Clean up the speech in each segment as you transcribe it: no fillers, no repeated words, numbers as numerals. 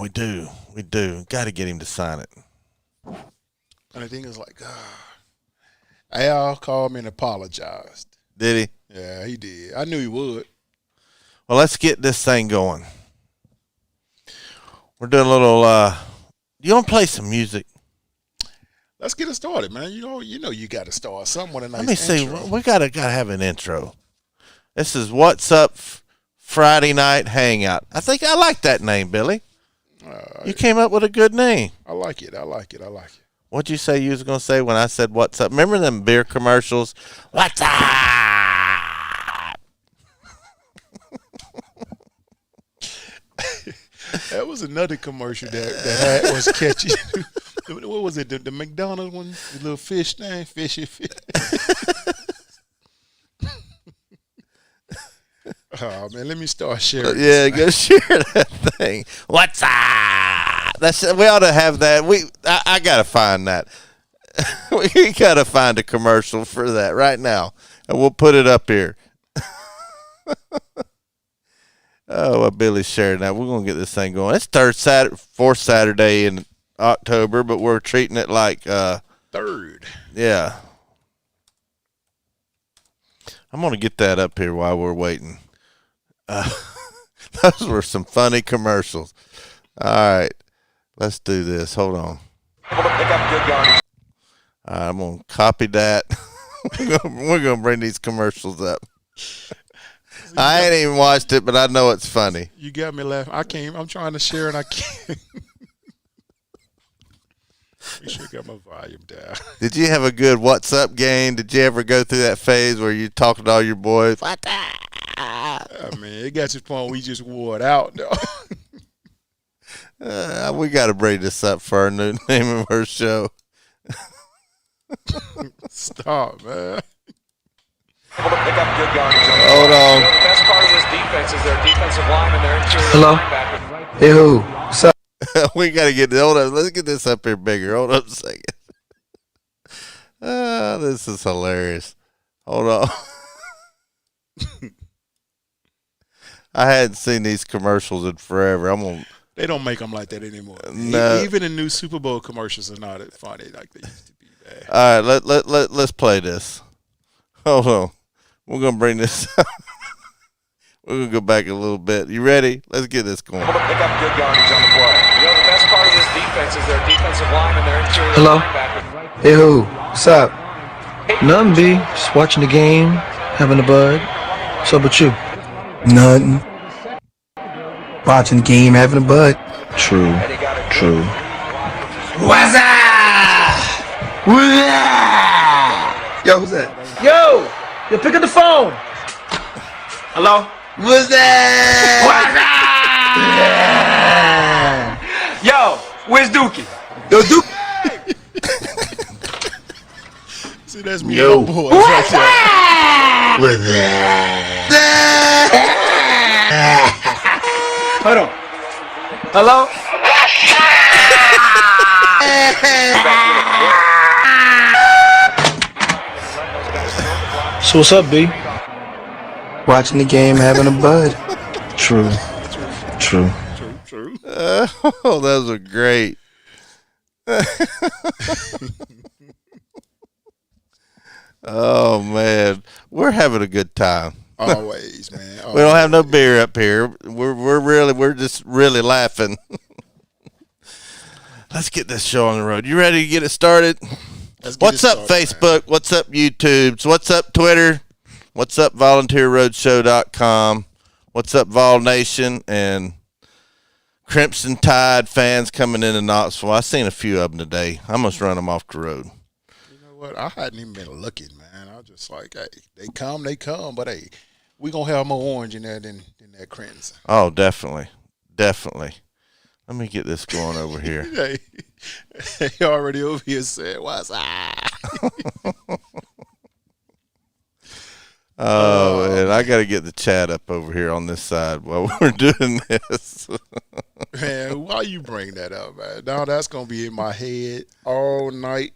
we do. We do. Got to get him to sign it. And the thing is like, Al called me and apologized. Did he? Yeah, he did. I knew he would. Well, let's get this thing going. We're doing a little. You want to play some music? Let's get it started, man. You know, you got to start something with a nice Let me see. intro. We gotta have an intro. This is What's Up Friday Night Hangout. I think I like that name, Billy. You came up with a good name. I like it. What'd you say you was gonna say when I said "What's up"? Remember them beer commercials? What's up? That was another commercial that was catchy. What was it? The McDonald's one, the little fish thing, fishy fish. Oh man, let me start sharing. Yeah, go share that thing. What's up? We ought to have that. I gotta find that. We gotta find a commercial for that right now, and we'll put it up here. Oh, well, Billy's sharing that. We're gonna get this thing going. It's fourth Saturday in October, but we're treating it like third. Yeah. I'm gonna get that up here while we're waiting. Those were some funny commercials. All right, let's do this. Hold on. All right, I'm gonna copy that. We're gonna bring these commercials up. I ain't even watched it, but I know it's funny. You got me laughing. I'm trying to share and I can't. Make sure I got my volume down. Did you have a good What's Up game? Did you ever go through that phase where you talking to all your boys? What's up? I mean, it got to the point we just wore it out, though. We got to bring this up for our new name of our show. Stop, man. Able to pick up good yardage. Hold on. The best part of this defense is their defensive line and their interior Hello? linebackers. Hey, who? What's up? We got to get, hold on. Let's get this up here bigger. Hold on a second. This is hilarious. Hold on. I hadn't seen these commercials in forever. They don't make them like that anymore. No. Even the new Super Bowl commercials are not as funny like they used to be. Man. All right, let's play this. Hold on. We're going to bring this up. We're going to go back a little bit. You ready? Let's get this going. Able to pick up good yardage on the play. The best part of this defense is their defensive line and their interior Hello? linebackers. Hey, who? What's up? Nothing, B. Just watching the game, having a bud. What's up with you? Nothing. Watching the game, having a bud. True. True. What's up? Yo, who's that? Yo, pick up the phone. Hello? What's that? What's up? Yo, where's Dookie? Yo, Duke. See, that's me, yo, boy. What's up? What's that? Hold on. Hello? So what's up, B? Watching the game, having a bud. True. Oh, those are great. Oh, man. We're having a good time. Always, man. Always. We don't have no beer up here. We're just really laughing. Let's get this show on the road. You ready to get it started? What's up, Facebook? Man. What's up, YouTube? What's up, Twitter? What's up, VolunteerRoadshow.com? What's up, Vol Nation and Crimson Tide fans coming into Knoxville? I seen a few of them today. I must run them off the road. You know what? I hadn't even been looking, man. I was just like, hey, they come, but hey, we gonna have more orange in there than that crimson. Oh, definitely. Let me get this going over here. Hey, he already over here said, "What's up?" Oh, man, I got to get the chat up over here on this side while we're doing this. Man, why you bring that up, man? Now that's gonna be in my head all night.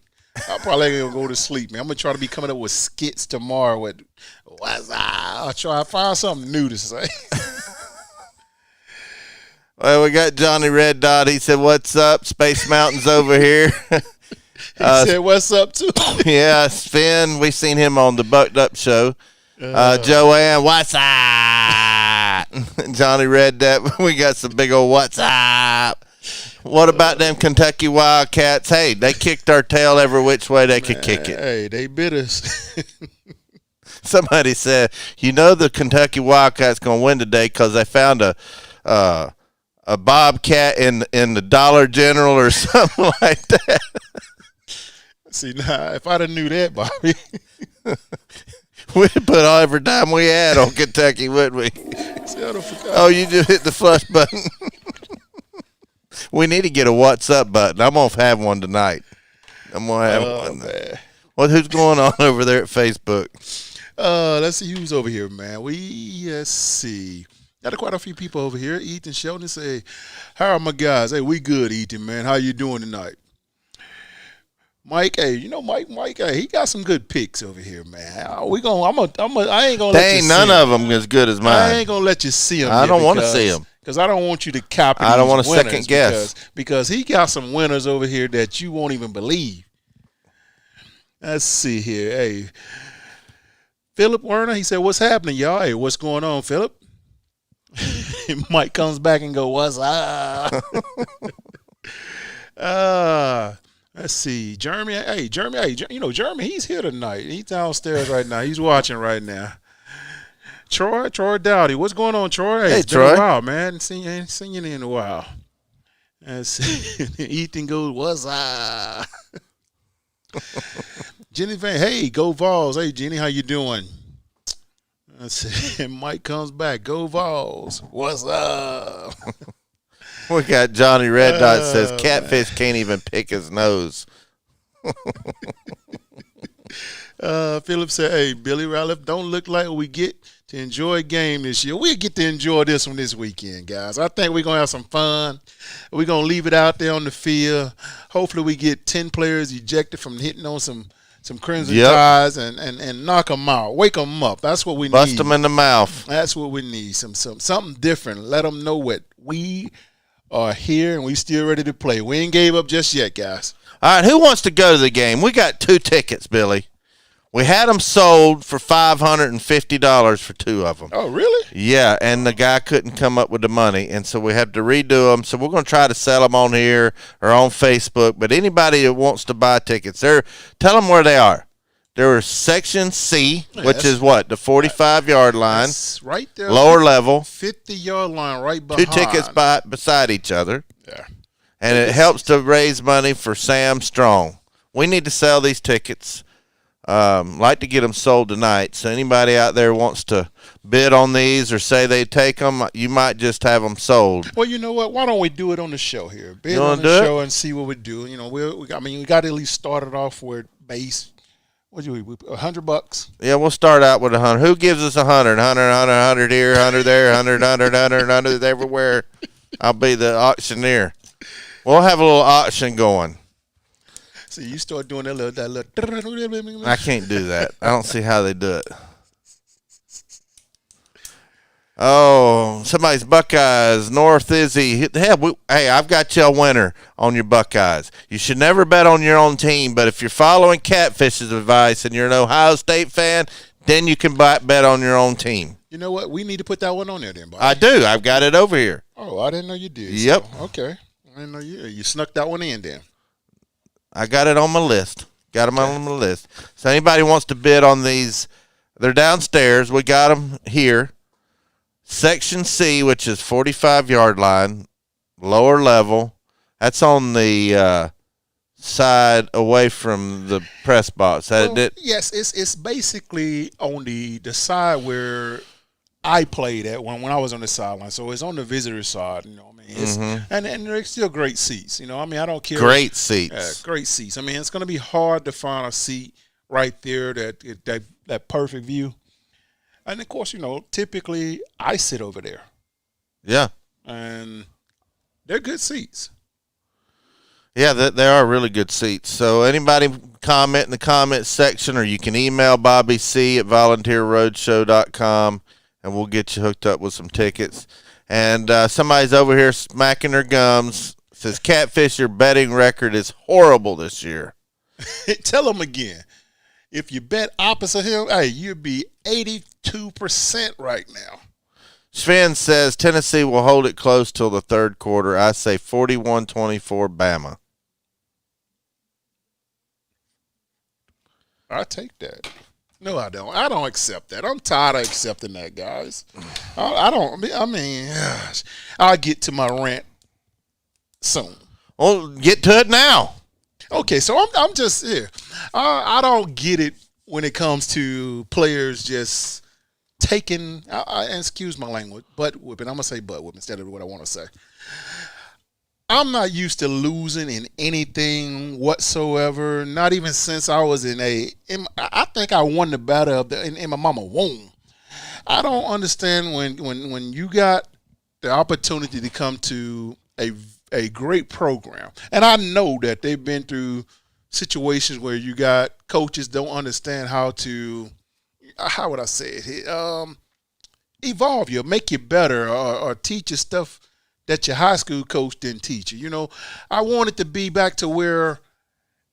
I probably ain't gonna go to sleep, man. I'm gonna try to be coming up with skits tomorrow. With what's up? I'll try to find something new to say. Well, we got Johnny Red Dot. He said, "What's up? Space Mountain's over here." He said, "What's up, too?" Yeah, Finn. We seen him on the Bucked Up show. Joanne, what's up? Johnny Red Dot. We got some big old what's up. What about them Kentucky Wildcats? Hey, they kicked our tail every which way they could kick it. Hey, they bit us. Somebody said, the Kentucky Wildcats going to win today because they found a bobcat in the Dollar General or something like that. See, now, if I'd have knew that, Bobby. We'd put all every dime we had on Kentucky, wouldn't we? See, I forgot. Oh, you just hit the flush button. We need to get a what's up button. I'm going to have one tonight. I'm going to have one. Man. Well, who's going on over there at Facebook? Let's see who's over here, man. Let's see. Got quite a few people over here. Ethan Sheldon say, "How are my guys?" Hey, we good, Ethan, man. How you doing tonight? Mike, hey, Mike, hey, he got some good picks over here, man. I ain't gonna let you see none him. of them as good as mine. I ain't gonna let you see him. I don't want to see him because I don't want you to copy. I don't want to winners second guess because he got some winners over here that you won't even believe. Let's see here. Hey, Philip Werner, he said, "What's happening, y'all? Hey, what's going on, Philip?" Mike comes back and go, "What's up?" Let's see. Jeremy, Jeremy, he's here tonight. He's downstairs right now. He's watching right now. Troy Dowdy. What's going on, Troy? Hey, it's Troy. been a while, man. Ain't seen you in a while. Let's see. Ethan goes, "What's up?" Jenny Van, hey, go Vols. Hey, Jenny, how you doing? Let's see. Mike comes back. Go Vols. What's up? We got Johnny Red Dot says Catfish can't even pick his nose. Philip said, "Hey, Billy Ratliff, don't look like we get to enjoy a game this year. We'll get to enjoy this one this weekend, guys. I think we're going to have some fun. We're going to leave it out there on the field. Hopefully we get 10 players ejected from hitting on some crimson ties and knock them out. Wake them up. That's what we need. Bust them in the mouth. That's what we need. Something different. Let them know what we are here and we still ready to play. We ain't gave up just yet, guys." All right, who wants to go to the game? We got 2 tickets, Billy. We had them sold for $550 for 2 of them. Oh, really? Yeah, and the guy couldn't come up with the money, and so we have to redo them. So we're going to try to sell them on here or on Facebook. But anybody that wants to buy tickets, tell them where they are. They're Section C, which is what? The 45-yard line. That's right there. Lower level. 50-yard line right behind. 2 tickets beside each other. Yeah. And it helps to raise money for Sam Strong. We need to sell these tickets. Like to get them sold tonight. So anybody out there wants to bid on these or say they take them, you might just have them sold. Well, you know what? Why don't we do it on the show here? Bid on the show and see what we do. We got to at least start it off with base. What do we $100? Yeah, we'll start out with 100. Who gives us 100? 100 here, 100 there, 100 everywhere. I'll be the auctioneer. We'll have a little auction going. See, you start doing that little. I can't do that. I don't see how they do it. Oh, somebody's Buckeyes. North Izzy. Hell, hey, I've got you a winner on your Buckeyes. You should never bet on your own team, but if you're following Catfish's advice and you're an Ohio State fan, then you can bet on your own team. You know what? We need to put that one on there then, Bobby. I do. I've got it over here. Oh, I didn't know you did. Yep. So, okay. I didn't know you snuck that one in then. I got it on my list. Got them on my list. So anybody wants to bid on these, they're downstairs. We got them here. Section C, which is 45-yard line, lower level. That's on the side away from the press box. Yes, it's basically on the side where I played at when I was on the sideline. So it's on the visitor side, you know what I mean? It's, and they're still great seats, you know. I mean, I don't care. Great seats. Great seats. I mean, it's going to be hard to find a seat right there that perfect view. And, of course, you know, typically I sit over there. Yeah. And they're good seats. Yeah, they are really good seats. So anybody comment in the comment section, or you can email Bobby C at volunteerroadshow.com, and we'll get you hooked up with some tickets. And somebody's over here smacking their gums. Says, Catfish, your betting record is horrible this year. Tell him again. If you bet opposite him, hey, you'd be 82% right now. Sven says Tennessee will hold it close till the third quarter. I say 41-24 Bama. I take that. No, I don't. I don't accept that. I'm tired of accepting that, guys. I don't. I mean, gosh, I'll get to my rant soon. Well, get to it now. Okay, so I'm just here. I don't get it when it comes to players just taking. Excuse my language, butt whipping. I'm gonna say butt whipping instead of what I want to say. I'm not used to losing in anything whatsoever. Not even since I was I think I won the battle in my mama womb. I don't understand when you got the opportunity to come to a great program, and I know that they've been through situations where you got coaches don't understand how would I say it? Evolve you, make you better, or teach you stuff that your high school coach didn't teach you. You know, I want it to be back to where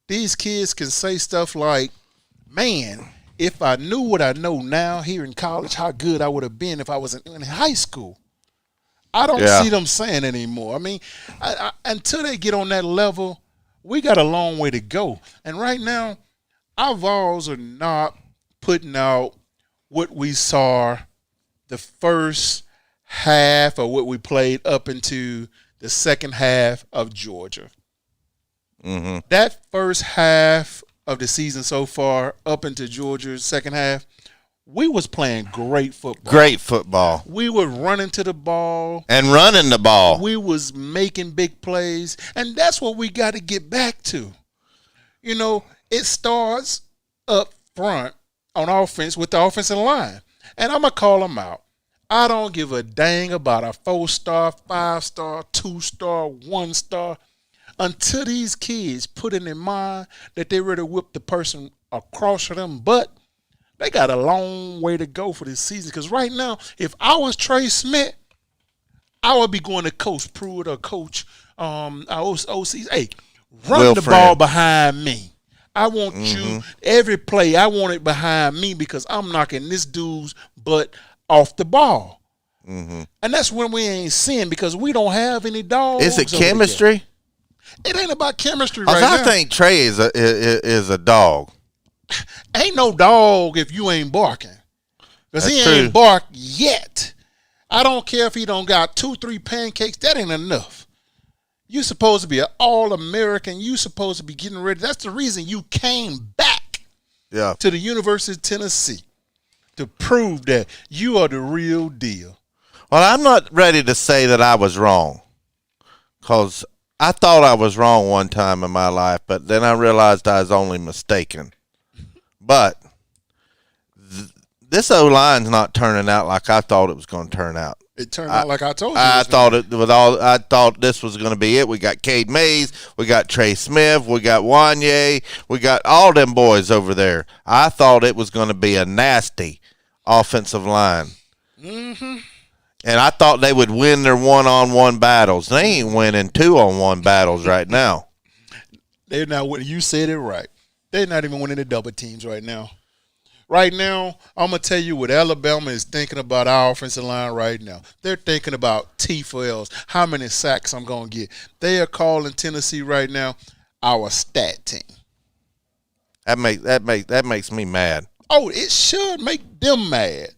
these kids can say stuff like, man, if I knew what I know now here in college, how good I would have been if I was in high school. I don't see them saying anymore. I mean, until they get on that level, we got a long way to go. And right now, our Vols are not putting out what we saw the first half of what we played up into the second half of Georgia. Mm-hmm. That first half of the season so far, up into Georgia's second half, we was playing great football. Great football. We were running to the ball. And running the ball. We was making big plays. And that's what we got to get back to. You know, it starts up front on offense with the offensive line. And I'm going to call them out. I don't give a dang about a 4-star, 5-star, 2-star, 1-star until these kids put it in mind that they ready to whip the person across them butt. They got a long way to go for this season. Because right now, if I was Trey Smith, I would be going to Coach Pruitt or Coach OCs. Hey, run the ball behind me. I want you, every play, I want it behind me because I'm knocking this dude's butt off the ball. Mm-hmm. And that's when we ain't seeing because we don't have any dogs. Is it chemistry? It ain't about chemistry right now. I think Trey is a dog. Ain't no dog if you ain't barking. Because he ain't barked yet. I don't care if he don't got 2-3 pancakes. That ain't enough. You supposed to be an All-American. You supposed to be getting ready. That's the reason you came back to the University of Tennessee. To prove that you are the real deal. Well, I'm not ready to say that I was wrong because I thought I was wrong one time in my life, but then I realized I was only mistaken. But this O-line's not turning out like I thought it was going to turn out. It turned out like I told you. I thought this was going to be it. We got Cade Mays, we got Trey Smith, we got Wanye, we got all them boys over there. I thought it was going to be a nasty offensive line. Mm-hmm. And I thought they would win their one-on-one battles. They ain't winning 2-on-1 battles right now. They're not winning. You said it right. They're not even winning the double teams right now. Right now, I'm going to tell you what Alabama is thinking about our offensive line right now. They're thinking about T for L's, how many sacks I'm going to get. They are calling Tennessee right now our stat team. That makes me mad. Oh, it should make them mad.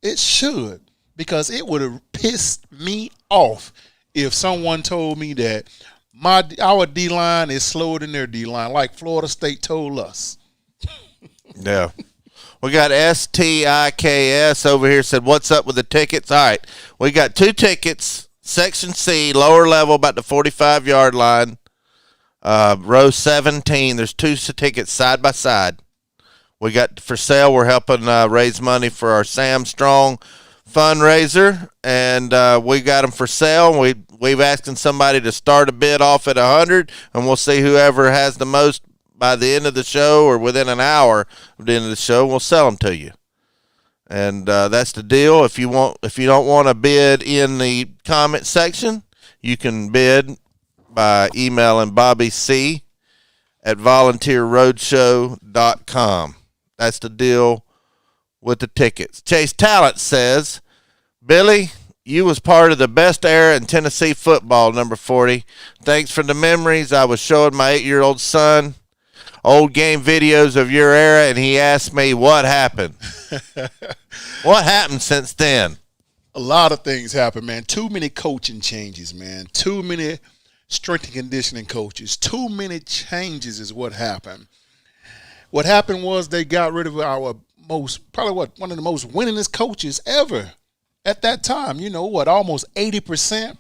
It should, because it would have pissed me off if someone told me that our D-line is slower than their D-line, like Florida State told us. Yeah. We got STIKS over here said, what's up with the tickets? All right. We got 2 tickets, Section C, lower level, about the 45-yard line, row 17. There's 2 tickets side by side. We got for sale. We're helping raise money for our Sam Strong fundraiser, and we got them for sale. We've asking somebody to start a bid off at 100, and we'll see whoever has the most by the end of the show or within an hour of the end of the show, we'll sell them to you. And that's the deal. If you don't want to bid in the comment section, you can bid by emailing Bobby C at volunteerroadshow.com. That's the deal with the tickets. Chase Talent says, Billy, you was part of the best era in Tennessee football, number 40. Thanks for the memories. I was showing my 8-year-old son old game videos of your era, and he asked me what happened. What happened since then? A lot of things happened, man. Too many coaching changes, man. Too many strength and conditioning coaches. Too many changes is what happened. What happened was they got rid of our one of the most winningest coaches ever at that time. Almost 80%.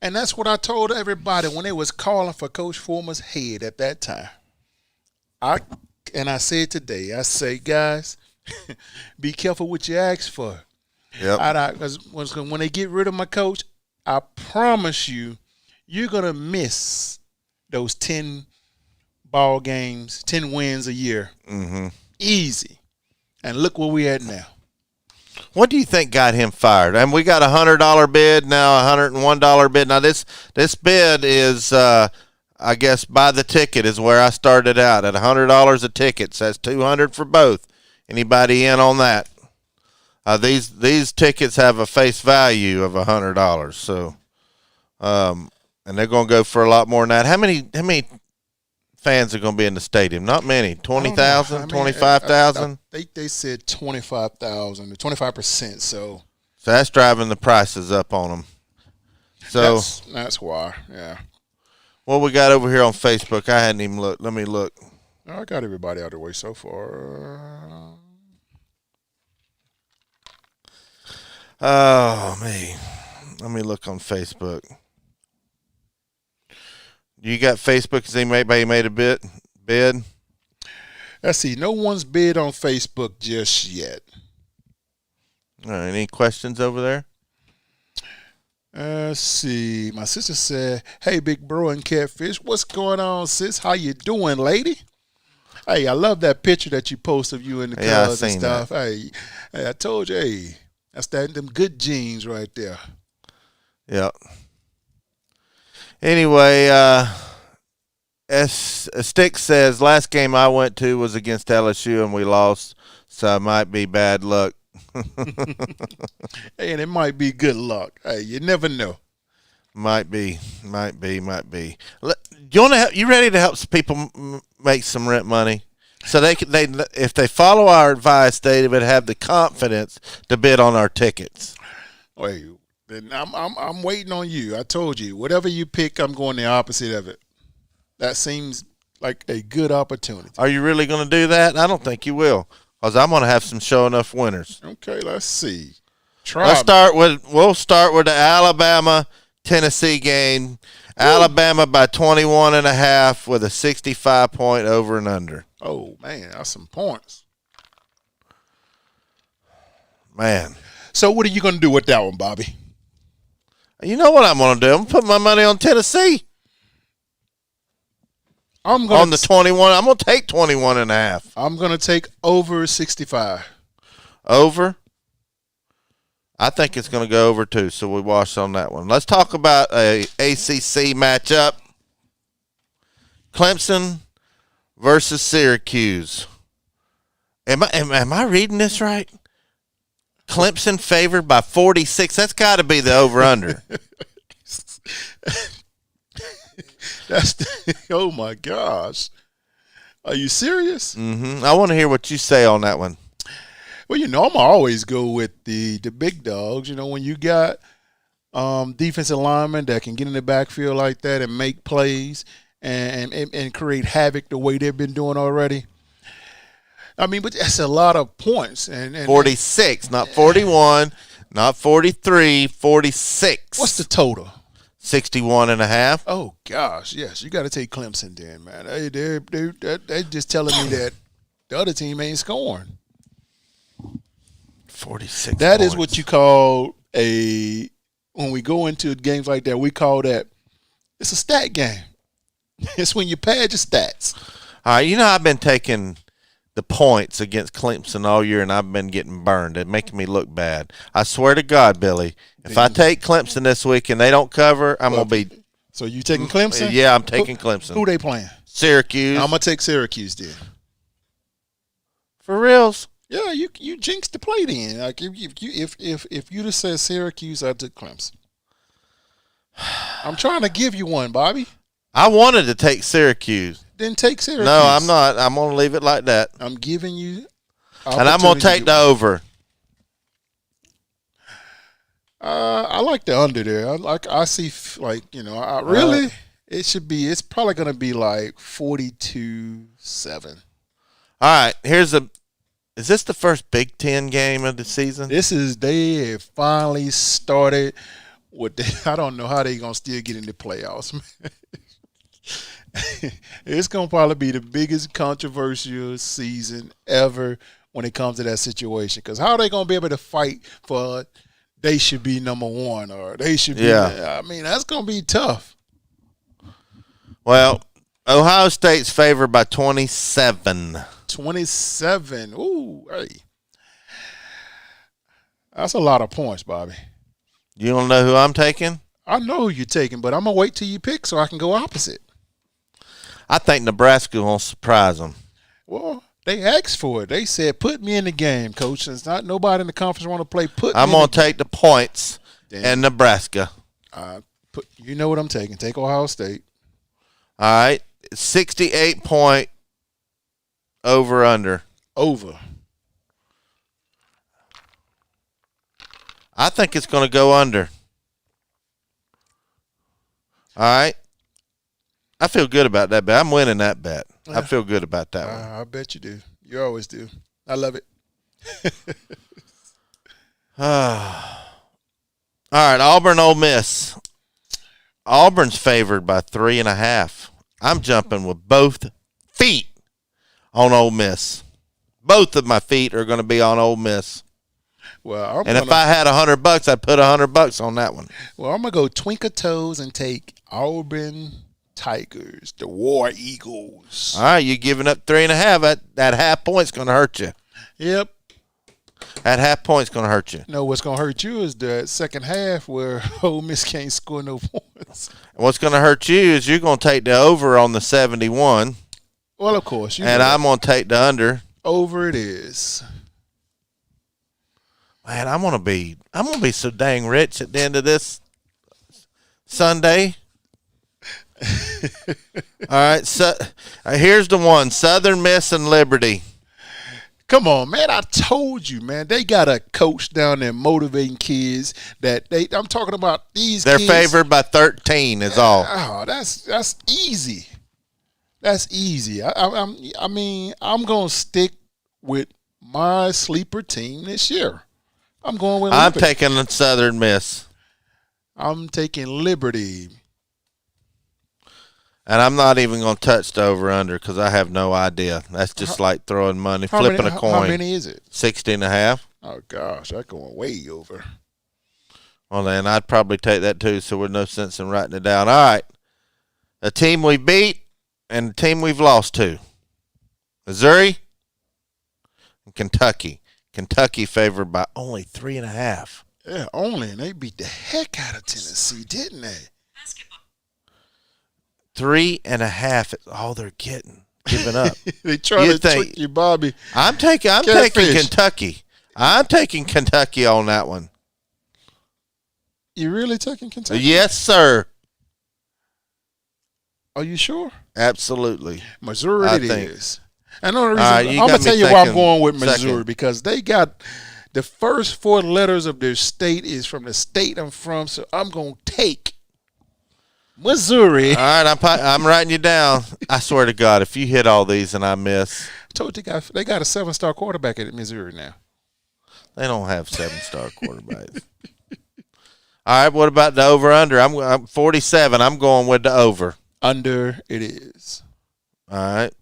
And that's what I told everybody when they was calling for Coach Foreman's head at that time. I say today, I say, guys, be careful what you ask for. Yep. Because when they get rid of my coach, I promise you, you're going to miss those 10 ball games, 10 wins a year. Mm-hmm. Easy. And look where we're at now. What do you think got him fired? And we got a $100 bid now, a $101 bid. Now this bid is, I guess, buy the ticket is where I started out at $100 a ticket. So that's $200 for both. Anybody in on that? These tickets have a face value of $100. So, and they're going to go for a lot more than that. How many fans are going to be in the stadium? Not many. 20,000, 25,000? They said 25,000, 25%. So that's driving the prices up on them. So that's why, yeah. What we got over here on Facebook? I hadn't even looked. Let me look. I got everybody out of the way so far. Oh, me. Let me look on Facebook. You got Facebook? Has anybody made a bid? Let's see. No one's bid on Facebook just yet. All right, any questions over there? Let's see. My sister said, hey, Big Bro and Catfish, what's going on, sis? How you doing, lady? Hey, I love that picture that you post of you in the cars and stuff. That. Hey, I told you, hey, that's them good genes right there. Yep. Anyway, Stick says, last game I went to was against LSU and we lost, so it might be bad luck. Hey, and it might be good luck. Hey, you never know. Might be. You ready to help people make some rent money? So they if they follow our advice, they would have the confidence to bid on our tickets. Wait, then I'm waiting on you. I told you, whatever you pick, I'm going the opposite of it. That seems like a good opportunity. Are you really going to do that? I don't think you will, because I'm going to have some show enough winners. Okay, let's see. We'll start with the Alabama-Tennessee game. Alabama by 21.5 with a 65-point over and under. Oh, man, that's some points. Man. So what are you going to do with that one, Bobby? You know what I'm going to do? I'm going to put my money on Tennessee. On the 21. I'm going to take 21.5. I'm going to take over 65. Over? I think it's going to go over too, so we wash on that one. Let's talk about a ACC matchup. Clemson versus Syracuse. Am I reading this right? Clemson favored by 46. That's got to be the over-under. Oh, my gosh. Are you serious? Mm-hmm. I want to hear what you say on that one. Well, I'm going to always go with the big dogs. When you got defensive linemen that can get in the backfield like that and make plays and create havoc the way they've been doing already. I mean, but that's a lot of points. And 46, not 41, not 43, 46. What's the total? 61.5. Oh, gosh, yes. You got to take Clemson then, man. They're just telling me that the other team ain't scoring. 46 That points. is what you call when we go into games like that, we call that, it's a stat game. It's when you pad your stats. All right, I've been taking the points against Clemson all year, and I've been getting burned. It's making me look bad. I swear to God, Billy, if I take Clemson this week and they don't cover, I'm going to be. So you taking Clemson? Yeah, I'm taking Clemson. Who they playing? Syracuse. I'm going to take Syracuse then. For reals? Yeah, you jinxed the play then. Like if you'd have said Syracuse, I took Clemson. I'm trying to give you one, Bobby. I wanted to take Syracuse. Then take Syracuse. No, I'm not. I'm going to leave it like that. I'm giving you. And I'm going to take the over. I like the under there. I see it should be. It's probably going to be like 42-7. All right, is this the first Big Ten game of the season? They have finally started I don't know how they're going to still get in the playoffs, man. It's going to probably be the biggest controversial season ever when it comes to that situation. Because how are they going to be able to fight for they should be number one or they should be? I mean, that's going to be tough. Well, Ohio State's favored by 27. 27. Ooh, hey. That's a lot of points, Bobby. You don't know who I'm taking? I know who you're taking, but I'm going to wait till you pick so I can go opposite. I think Nebraska will surprise them. Well, they asked for it. They said, put me in the game, coach. It's not nobody in the conference want to play. I'm going to take the points and Nebraska. You know what I'm taking. Take Ohio State. All right. 68-point over-under. Over. I think it's going to go under. All right. I feel good about that bet. I'm winning that bet. I feel good about that one. I bet you do. You always do. I love it. All right, Auburn, Ole Miss. Auburn's favored by 3.5. I'm jumping with both feet on Ole Miss. Both of my feet are going to be on Ole Miss. Well, if I had $100, I'd put $100 on that one. Well, I'm gonna go twinkle toes and take Auburn Tigers, the War Eagles. All right, you're giving up 3.5. That half point's going to hurt you. Yep. That half point's going to hurt you. No, what's going to hurt you is the second half where Ole Miss can't score no points. What's going to hurt you is you're going to take the over on the 71. Well, of course. And I'm going to take the under. Over it is. Man, I'm gonna be so dang rich at the end of this Sunday. All right, so here's the one: Southern Miss and Liberty. Come on, man! I told you, man. They got a coach down there motivating kids. I'm talking about these. They're kids. favored by 13. Is all. Oh, that's easy. That's easy. I mean, I'm gonna stick with my sleeper team this year. I'm going with Liberty. I'm taking Southern Miss. I'm taking Liberty. And I'm not even going to touch the over-under because I have no idea. That's just like throwing money, flipping a coin. How many is it? 60.5. Oh, gosh. That's going way over. Well, then I'd probably take that too, so there's no sense in writing it down. All right. A team we beat and a team we've lost to. Missouri and Kentucky. Kentucky favored by only 3.5. Yeah, only. And they beat the heck out of Tennessee, didn't they? 3.5 is all they're giving up. They try to trick you, Bobby. I'm taking Kentucky. I'm taking Kentucky on that one. You really taking Kentucky? Yes, sir. Are you sure? Absolutely. Missouri it is. And the reason, I'm going to tell you why I'm going with Missouri because they got the first 4 letters of their state is from the state I'm from, so I'm going to take Missouri. All right, I'm writing you down. I swear to God, if you hit all these and I miss. I told you they got a 7-star quarterback at Missouri now. They don't have 7-star quarterbacks. All right, what about the over-under? I'm 47. I'm going with the over. Under it is. All right.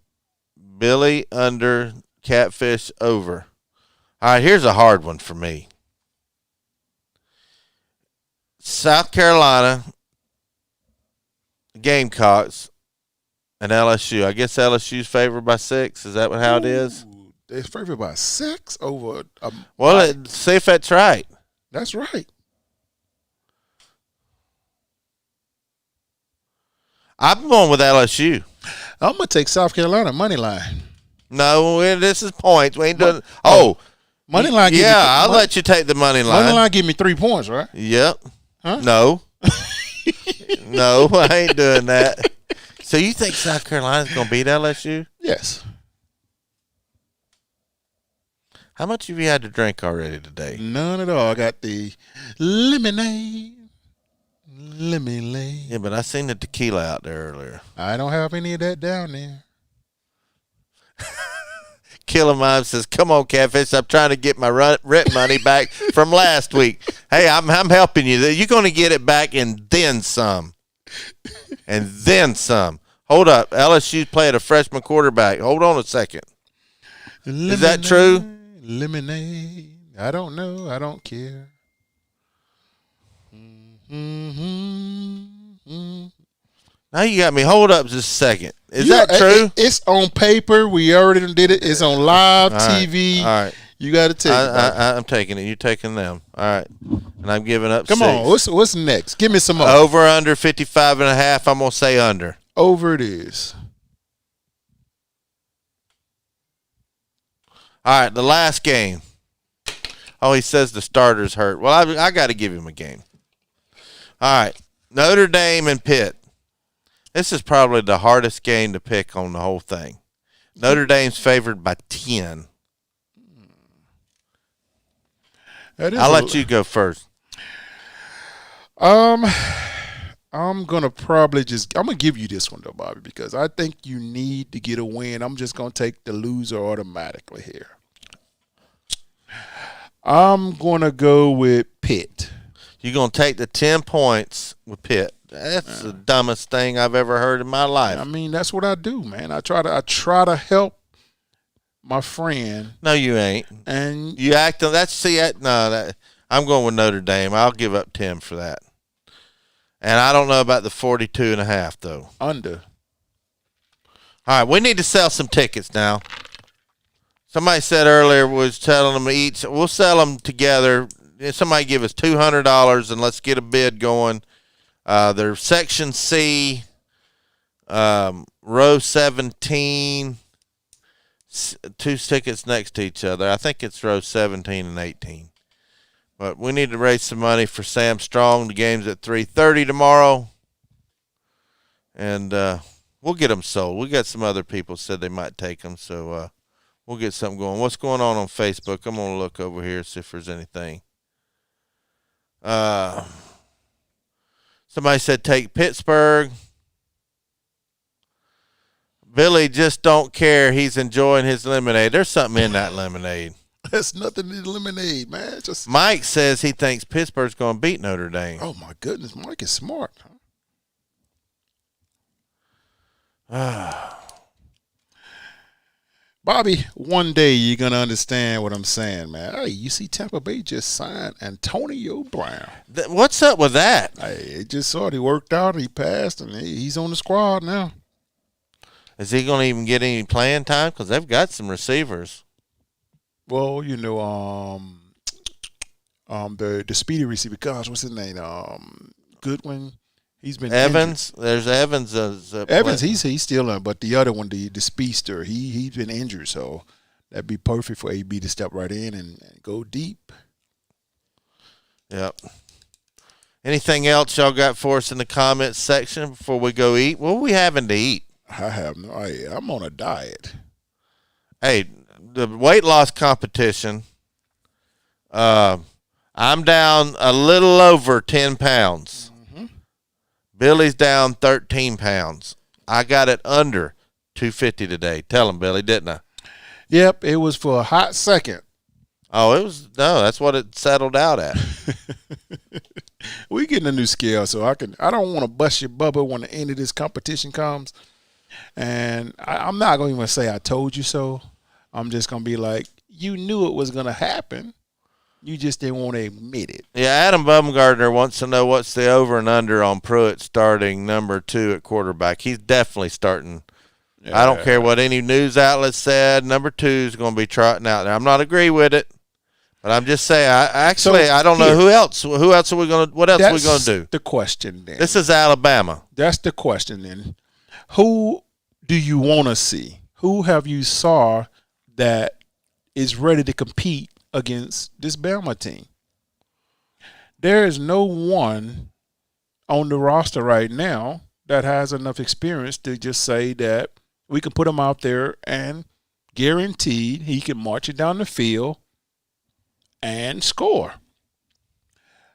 Billy under, Catfish over. All right, here's a hard one for me. South Carolina, Gamecocks, and LSU. I guess LSU's favored by 6. Is that how it is? They're favored by 6 over. See if that's right. That's right. I'm going with LSU. I'm gonna take South Carolina money line. No, this is points. We ain't doing. Money line. I'll let you take the money line. Money line give me 3 points, right? Yep. Huh? No. No, I ain't doing that. So you think South Carolina's gonna beat LSU? Yes. How much have you had to drink already today? None at all. I got the lemonade. Lemonade. Yeah, but I seen the tequila out there earlier. I don't have any of that down there. Killer Mime says, "Come on, Catfish. I'm trying to get my rent money back from last week. Hey, I'm helping you. You're going to get it back and then some. And then some. Hold up. LSU's playing a freshman quarterback. Hold on a second. Lemonade, is that true? Lemonade. I don't know. I don't care. Now you got me. Hold up just a second. Is that true? It's on paper. We already did it. It's on live TV. All right. You got to take it. I'm taking it. You're taking them. All right. And I'm giving up Come 6. on. What's next? Give me some more. Over, under 55.5. I'm going to say under. Over it is. All right. The last game. Oh, he says the starter's hurt. Well, I got to give him a game. All right. Notre Dame and Pitt. This is probably the hardest game to pick on the whole thing. Notre Dame's favored by 10. I'll let you go first. I'm gonna give you this one though, Bobby, because I think you need to get a win. I'm just gonna take the loser automatically here. I'm gonna go with Pitt. You're gonna take the 10 points with Pitt. That's the dumbest thing I've ever heard in my life. I mean, that's what I do, man. I try to help my friend. No, you ain't. And you act on that. I'm going with Notre Dame. I'll give up 10 for that. And I don't know about the 42.5 though. Under. All right, we need to sell some tickets now. Somebody said earlier was telling them each. We'll sell them together. Somebody give us $200 and let's get a bid going. They're Section C, row 17, 2 tickets next to each other. I think it's row 17 and 18. But we need to raise some money for Sam Strong. The game's at 3:30 tomorrow. And we'll get them sold. We got some other people said they might take them, so we'll get something going. What's going on Facebook? I'm going to look over here, see if there's anything. Somebody said take Pittsburgh. Billy just don't care. He's enjoying his lemonade. There's something in that lemonade. That's nothing in lemonade, man. Just Mike says he thinks Pittsburgh's going to beat Notre Dame. Oh, my goodness. Mike is smart. Bobby, one day you're going to understand what I'm saying, man. Hey, you see Tampa Bay just signed Antonio Brown. What's up with that? Hey, just saw it. He worked out. He passed, and he's on the squad now. Is he going to even get any playing time? Because they've got some receivers. Well, you know, the speedy receiver, gosh, what's his name? Goodwin. He's been Evans. Injured. There's Evans. Evans, he's still on, but the other one, the speedster, he's been injured, so that'd be perfect for AB to step right in and go deep. Yep. Anything else y'all got for us in the comments section before we go eat? What are we having to eat? I have no idea. I'm on a diet. Hey, the weight loss competition. I'm down a little over 10 pounds. Billy's down 13 pounds. I got it under 250 today. Tell him, Billy, didn't I? Yep, it was for a hot second. Oh, that's what it settled out at. We getting a new scale, so I don't want to bust your bubble when the end of this competition comes. And I'm not going to even say I told you so. I'm just going to be like, you knew it was going to happen. You just didn't want to admit it. Yeah, Adam Bumgardner wants to know what's the over and under on Pruitt starting number 2 at quarterback. He's definitely starting I don't care what any news outlet said. Number 2 is going to be trotting out. Now, I'm not agree with it, but I'm just saying. I don't know who else. Who else are we going to? What else are we going to do? The question then. This is Alabama. That's the question then. Who do you want to see? Who have you saw that is ready to compete against this Bama team? There is no one on the roster right now that has enough experience to just say that we can put him out there and guaranteed he can march it down the field and score.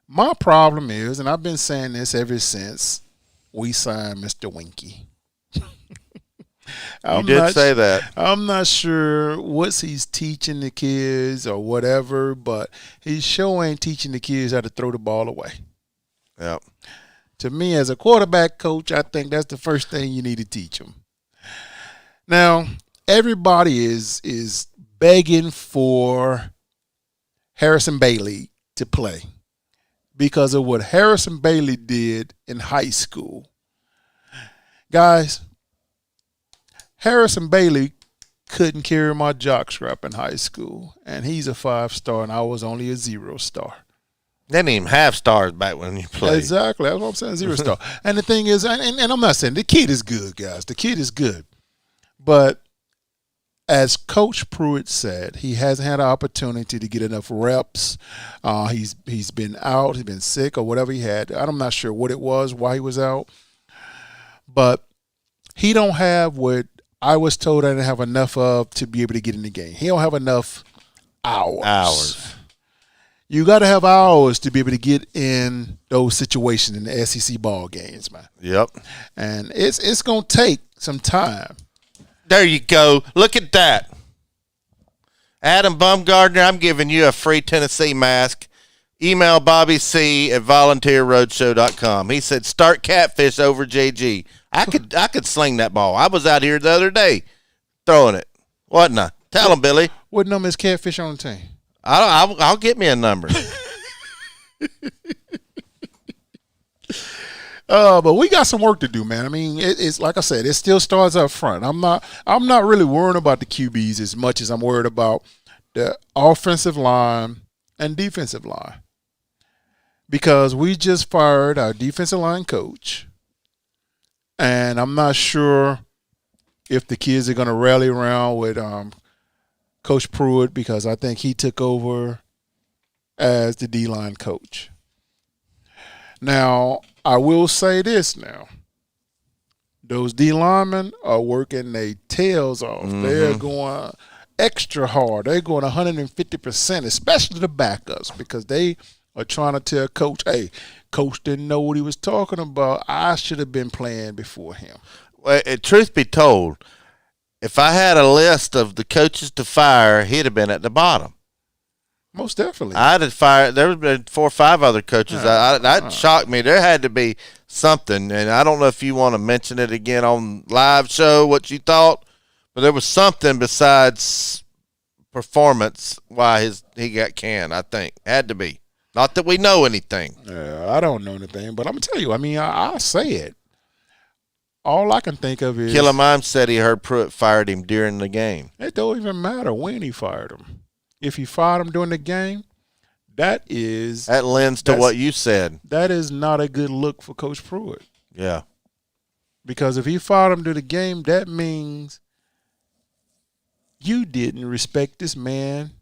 My problem is, and I've been saying this ever since we signed Mr. Winky. You did say that. I'm not sure what he's teaching the kids or whatever, but he sure ain't teaching the kids how to throw the ball away. Yep. To me, as a quarterback coach, I think that's the first thing you need to teach them. Now, everybody is begging for Harrison Bailey to play because of what Harrison Bailey did in high school. Guys, Harrison Bailey couldn't carry my jockstrap in high school, and he's a 5-star, and I was only a 0-star. They didn't even have stars back when you played. Exactly. That's what I'm saying, 0-star. And the thing is, and I'm not saying the kid is good, guys. The kid is good. But as Coach Pruitt said, he hasn't had an opportunity to get enough reps. He's been out. He's been sick or whatever he had. I'm not sure what it was, why he was out. But he don't have what I was told I didn't have enough of to be able to get in the game. He don't have enough hours. You got to have hours to be able to get in those situations in the SEC ball games, man. Yep. And it's going to take some time. There you go. Look at that. Adam Bumgardner, I'm giving you a free Tennessee mask. Email Bobby C at volunteerroadshow.com. He said, start Catfish over JG. I could sling that ball. I was out here the other day throwing it. Wasn't I? Tell him, Billy. What number is Catfish on the team? I'll get me a number. But we got some work to do, man. I mean, it's like I said, it still starts up front. I'm not really worried about the QBs as much as I'm worried about the offensive line and defensive line. Because we just fired our defensive line coach, and I'm not sure if the kids are going to rally around with Coach Pruitt, because I think he took over as the D-line coach. Now, I will say this now. Those D linemen are working their tails off. Mm-hmm. They're going extra hard. They're going 150%, especially the backups, because they are trying to tell Coach, hey, Coach didn't know what he was talking about. I should have been playing before him. Well, truth be told, if I had a list of the coaches to fire, he'd have been at the bottom. Most definitely. I'd have fired. There would have been 4 or 5 other coaches. That shocked me. There had to be something, and I don't know if you want to mention it again on live show, what you thought, but there was something besides performance why he got canned, I think. Had to be. Not that we know anything. Yeah, I don't know anything, but I'm going to tell you, I mean, I'll say it. All I can think of is Killer Mime said he heard Pruitt fired him during the game. It don't even matter when he fired him. If he fired him during the game, that lends to what you said. That is not a good look for Coach Pruitt. Yeah. Because if he fired him during the game, that means you didn't respect this man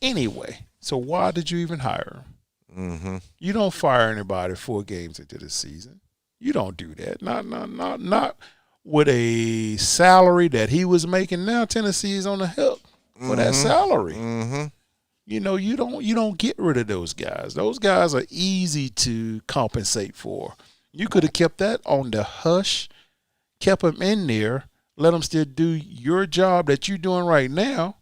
anyway. So why did you even hire him? Mm-hmm. You don't fire anybody 4 games into the season. You don't do that. Not with a salary that he was making. Now Tennessee is on the hook for that salary. Mm-hmm. You know, you don't get rid of those guys. Those guys are easy to compensate for. You could have kept that on the hush, kept them in there, let them still do your job that you're doing right now,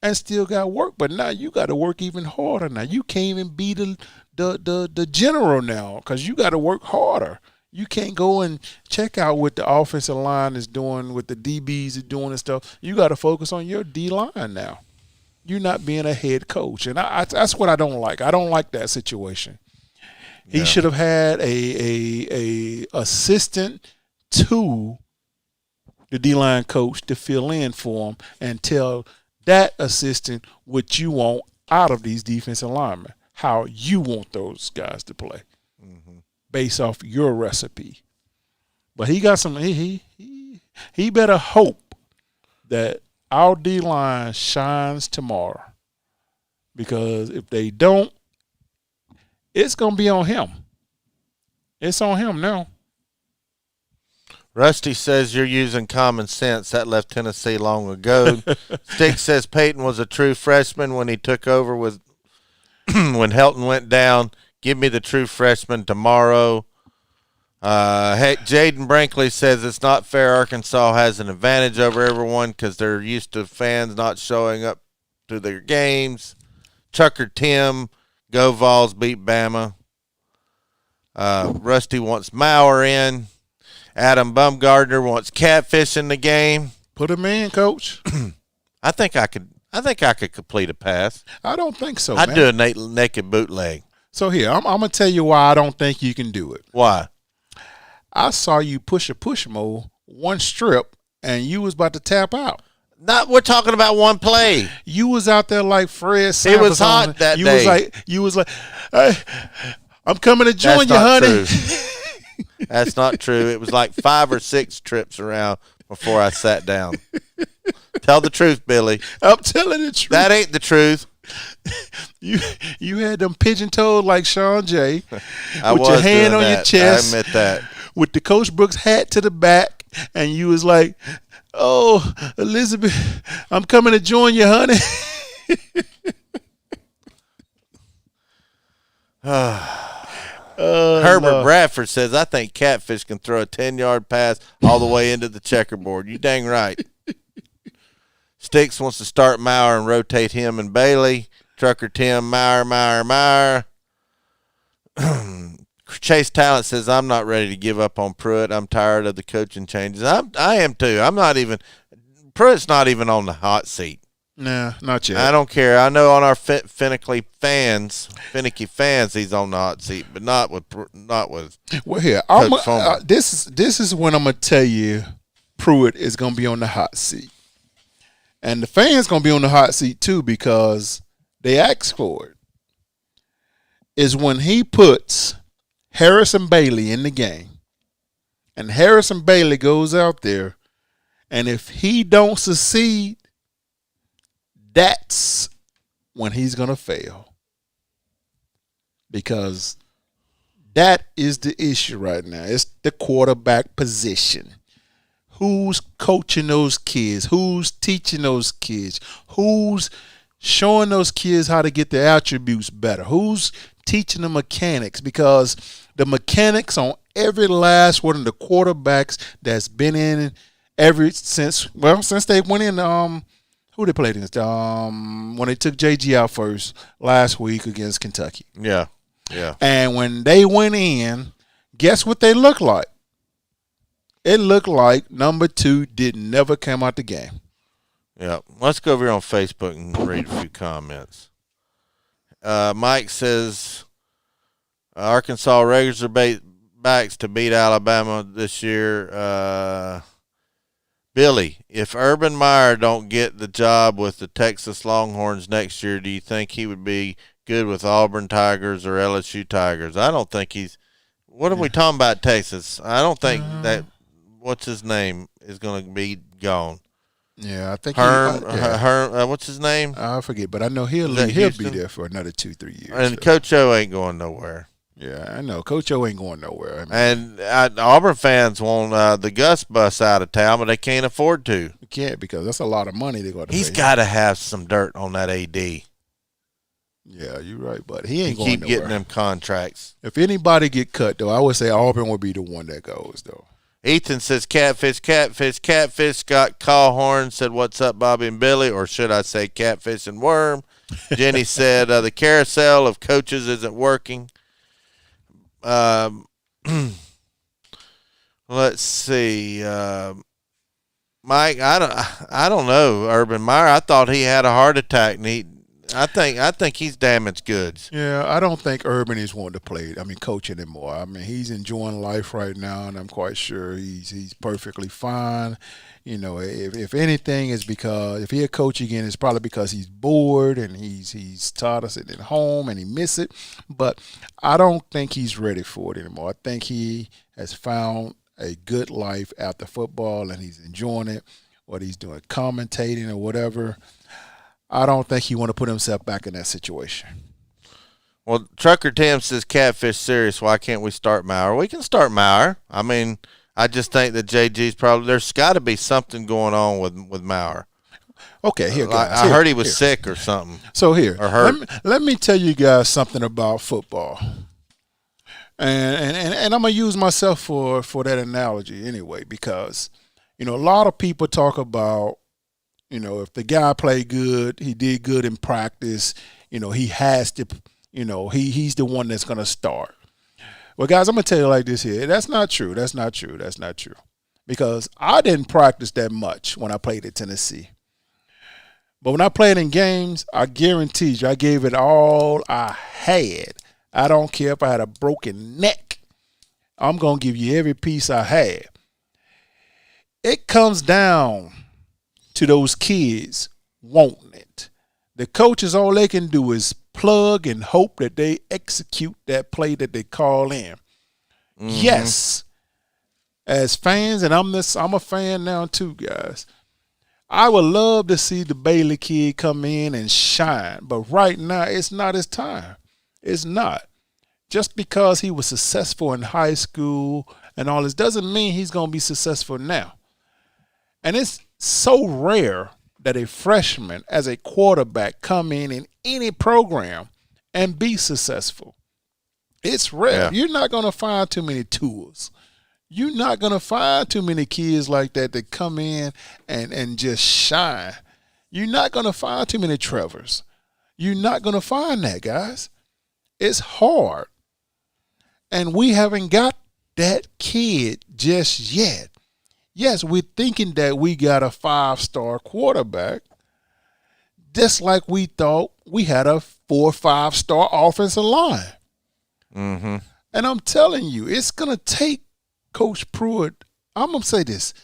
and still got work. But now you got to work even harder. Now you can't even be the general now because you got to work harder. You can't go and check out what the offensive line is doing, what the DBs are doing and stuff. You got to focus on your D-line now. You're not being a head coach. And that's what I don't like. I don't like that situation. He should have had a assistant to the D-line coach to fill in for him and tell that assistant what you want out of these defensive linemen, how you want those guys to play based off your recipe. But he got some. He better hope that our D-line shines tomorrow, because if they don't, it's gonna be on him. It's on him now. Rusty says you're using common sense. That left Tennessee long ago. Stick says Peyton was a true freshman when he took over with when Helton went down. Give me the true freshman tomorrow. Jaden Brinkley says it's not fair. Arkansas has an advantage over everyone because they're used to fans not showing up to their games. Chucker Tim, go Vols, beat Bama. Rusty wants Maurer in. Adam Bumgardner wants Catfish in the game. Put him in, Coach. I think I could complete a pass. I don't think so. I'd man. do a naked bootleg. So here, I'm gonna tell you why I don't think you can do it. Why? I saw you push mode, one strip, and you was about to tap out. We're talking about one play. You was out there like Fred Sanford. It was hot that day. You was like, hey, I'm coming to join you, honey. That's not true. It was like 5 or 6 trips around before I sat down. Tell the truth, Billy. I'm telling the truth. That ain't the truth. You had them pigeon-toed like Sean J. I with was your hand doing on that. your chest. I admit that. With the Coach Brooks hat to the back, and you was like, oh, Elizabeth, I'm coming to join you, honey. Herbert Lord. Bradford says, I think Catfish can throw a 10-yard pass all the way into the checkerboard. You dang right. Sticks wants to start Maurer and rotate him and Bailey. Trucker Tim, Maurer. Chase Talent says, I'm not ready to give up on Pruitt. I'm tired of the coaching changes. I am too. Pruitt's not even on the hot seat. Nah, not yet. I don't care. I know on our finicky fans, he's on the hot seat, but not with. Well, here, this is when I'm gonna tell you, Pruitt is gonna be on the hot seat, and the fans gonna be on the hot seat too because they asked for it. Is when he puts Harrison Bailey in the game, and Harrison Bailey goes out there, and if he don't succeed, that's when he's going to fail, because that is the issue right now. It's the quarterback position. Who's coaching those kids? Who's teaching those kids? Who's showing those kids how to get their attributes better? Who's teaching the mechanics? Because the mechanics on every last one of the quarterbacks that's been in since they went in who they played against? When they took JG out first last week against Kentucky. Yeah. And when they went in, guess what they looked like? It looked like number 2 never come out the game. Yeah. Let's go over here on Facebook and read a few comments. Mike says, Arkansas Razorbacks to beat Alabama this year. Billy, if Urban Meyer don't get the job with the Texas Longhorns next year, do you think he would be good with Auburn Tigers or LSU Tigers? I don't think he's – what are we talking about, Texas? I don't think that – what's his name is going to be gone. Yeah, I think what's his name? I forget, but I know he'll be there for another 2-3 years. And so. Coach O ain't going nowhere. Yeah, I know. Coach O ain't going nowhere. And Auburn fans want the Gus bus out of town, but they can't afford to. You can't, because that's a lot of money they're going to pay. He's got to have some dirt on that AD. Yeah, you're right, but he ain't going nowhere. Keep getting them contracts. If anybody get cut, though, I would say Auburn would be the one that goes, though. Ethan says, Catfish got call horn, said, what's up, Bobby and Billy? Or should I say Catfish and Worm? Jenny said, the carousel of coaches isn't working. Let's see. Mike, I don't know. Urban Meyer, I thought he had a heart attack, and I think he's damaged goods. Yeah, I don't think Urban is wanting to play. Coach anymore. He's enjoying life right now, and I'm quite sure he's perfectly fine. If anything, is because if he'll coach again, it's probably because he's bored and he's tired of sitting at home and he miss it. But I don't think he's ready for it anymore. I think he has found a good life after football and he's enjoying it. What he's doing, commentating or whatever. I don't think he want to put himself back in that situation. Well, Trucker Tim says Catfish serious. Why can't we start Maurer? We can start Maurer. I just think that JG's probably – there's got to be something going on with Maurer. Okay, here, guys. I heard he was sick or something. So here, or hurt. Let me tell you guys something about football. And I'm going to use myself for that analogy anyway because, a lot of people talk about, if the guy played good, he did good in practice, he has to, he's the one that's going to start. Well, guys, I'm going to tell you like this here. That's not true. That's not true. Because I didn't practice that much when I played at Tennessee. But when I played in games, I guarantee you I gave it all I had. I don't care if I had a broken neck. I'm going to give you every piece I had. It comes down to those kids wanting it. The coaches, all they can do is plug and hope that they execute that play that they call in. Mm-hmm. Yes, as fans, and I'm a fan now too, guys. I would love to see the Bailey kid come in and shine, but right now it's not his time. It's not. Just because he was successful in high school and all this doesn't mean he's going to be successful now. And it's so rare that a freshman as a quarterback come in any program and be successful. It's rare. Yeah. You're not going to find too many tools. You're not going to find too many kids like that come in and just shine. You're not going to find too many Trevors. You're not going to find that, guys. It's hard. And we haven't got that kid just yet. Yes, we're thinking that we got a 5-star quarterback, just like we thought we had a 4 or 5-star offensive line. Mm-hmm. And I'm telling you, it's going to take Coach Pruitt. I'm going to say this.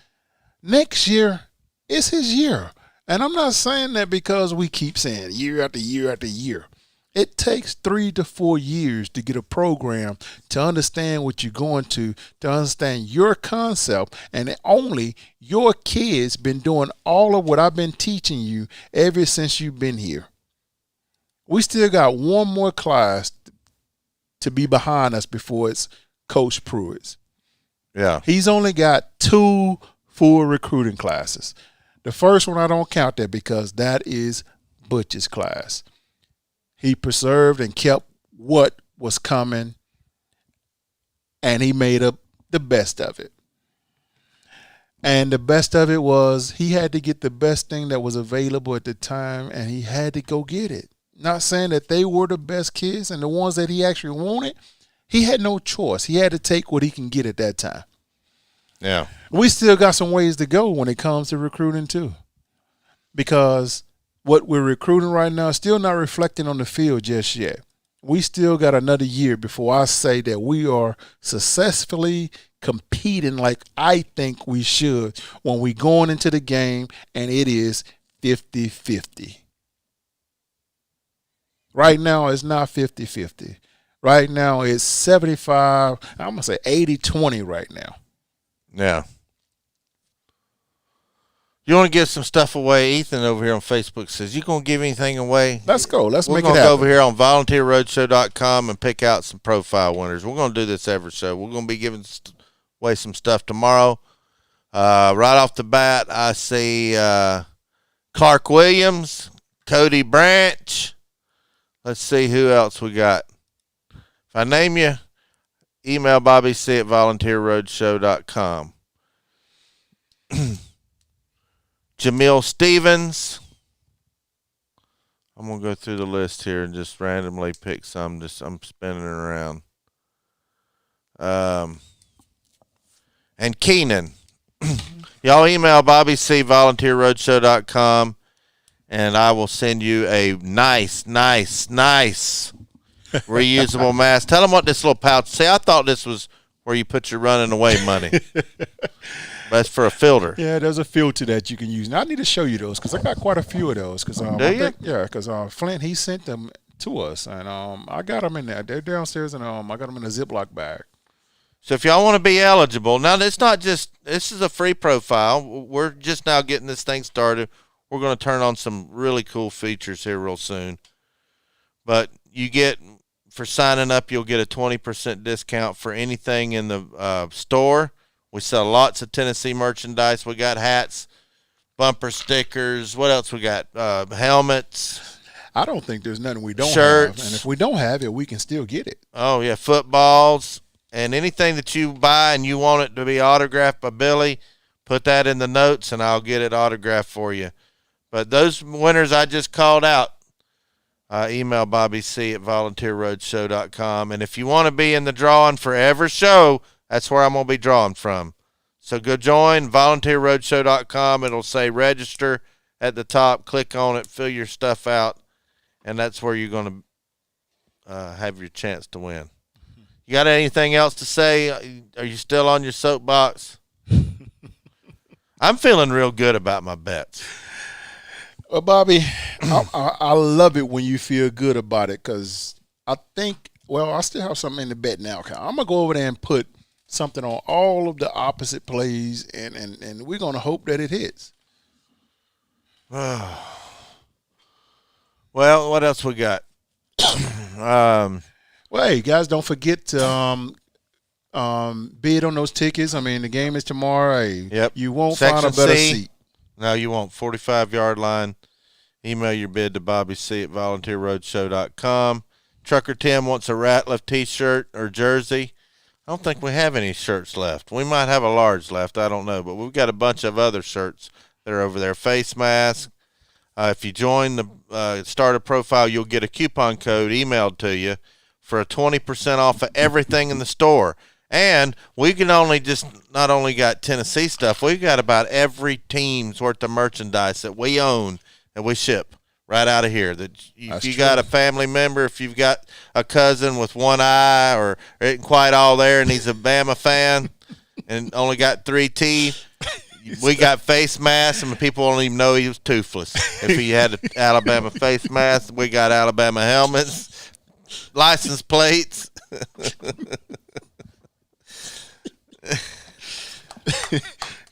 Next year, it's his year. And I'm not saying that because we keep saying year after year after year. It takes 3 to 4 years to get a program to understand what you're going to understand your concept, and only your kids been doing all of what I've been teaching you ever since you've been here. We still got one more class to be behind us before it's Coach Pruitt's. Yeah. He's only got 2 full recruiting classes. The first one I don't count that because that is Butch's class. He preserved and kept what was coming, and he made up the best of it. And the best of it was he had to get the best thing that was available at the time, and he had to go get it. Not saying that they were the best kids and the ones that he actually wanted. He had no choice. He had to take what he can get at that time. Yeah. We still got some ways to go when it comes to recruiting too, because what we're recruiting right now is still not reflecting on the field just yet. We still got another year before I say that we are successfully competing like I think we should when we're going into the game and it is 50-50. Right now it's not 50-50. Right now it's 75, I'm going to say 80-20 right now. Yeah. You want to give some stuff away? Ethan over here on Facebook says, you going to give anything away? Let's go. Let's make it happen. We're going to go over here on volunteerroadshow.com and pick out some profile winners. We're going to do this every show. We're going to be giving away some stuff tomorrow. Right off the bat, I see Clark Williams, Cody Branch. Let's see who else we got. If I name you, email bobbyc@volunteerroadshow.com. Jamil Stevens. I'm going to go through the list here and just randomly pick some. I'm spinning it around. And Keenan. Y'all email bobbyc@volunteerroadshow.com and I will send you a nice reusable mask. Tell them what this little pouch. See, I thought this was where you put your running away money. But it's for a filter. Yeah, there's a filter that you can use. Now, I need to show you those because I got quite a few of those. Cause, Do you? Because Flint, he sent them to us, and I got them in there. They're downstairs, and I got them in a Ziploc bag. So if y'all want to be eligible, now it's not just, this is a free profile. We're just now getting this thing started. We're going to turn on some really cool features here real soon. But you get, for signing up, you'll get a 20% discount for anything in the store. We sell lots of Tennessee merchandise. We got hats, bumper stickers. What else we got? Helmets. I don't think there's nothing we don't shirts. have. And if we don't have it, we can still get it. Oh, yeah, footballs. And anything that you buy and you want it to be autographed by Billy, put that in the notes and I'll get it autographed for you. But those winners I just called out, email Bobby C at volunteerroadshow.com. And if you want to be in the drawing for every show, that's where I'm going to be drawing from. So go join volunteerroadshow.com. It'll say register at the top. Click on it, fill your stuff out, and that's where you're going to have your chance to win. You got anything else to say? Are you still on your soapbox? I'm feeling real good about my bets. Well, Bobby, I love it when you feel good about it because I think, well, I still have something in the bet now. I'm going to go over there and put something on all of the opposite plays, and we're going to hope that it hits. Well, what else we got? Well, hey, guys, don't forget to bid on those tickets. I mean, the game is tomorrow. Hey, yep. You won't Section find a better C. seat. No, you won't. 45-yard line. Email your bid to Bobby C at volunteerroadshow.com. Trucker Tim wants a Ratliff T-shirt or jersey. I don't think we have any shirts left. We might have a large left. I don't know. But we've got a bunch of other shirts that are over there. Face mask. If you join the starter profile, you'll get a coupon code emailed to you for a 20% off of everything in the store. And we can not only got Tennessee stuff, we've got about every team's worth of merchandise that we own that we ship right out of here. That if you got a family member, if you've got a cousin with one eye or isn't quite all there and he's a Bama fan and only got 3 teeth, we got face masks and people won't even know he was toothless. If he had an Alabama face mask, we got Alabama helmets, license plates.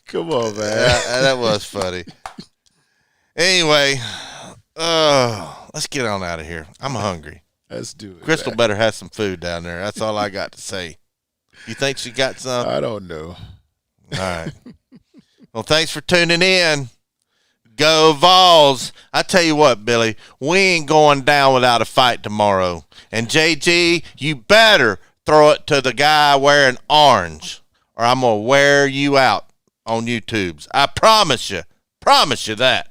Come on, man. That was funny. Anyway, let's get on out of here. I'm hungry. Let's do it. Crystal man. better have some food down there. That's all I got to say. You think she got some? I don't know. All right. Well, thanks for tuning in. Go Vols. I tell you what, Billy, we ain't going down without a fight tomorrow. And JG, you better throw it to the guy wearing orange, or I'm going to wear you out on YouTubes. I promise you. Promise you that.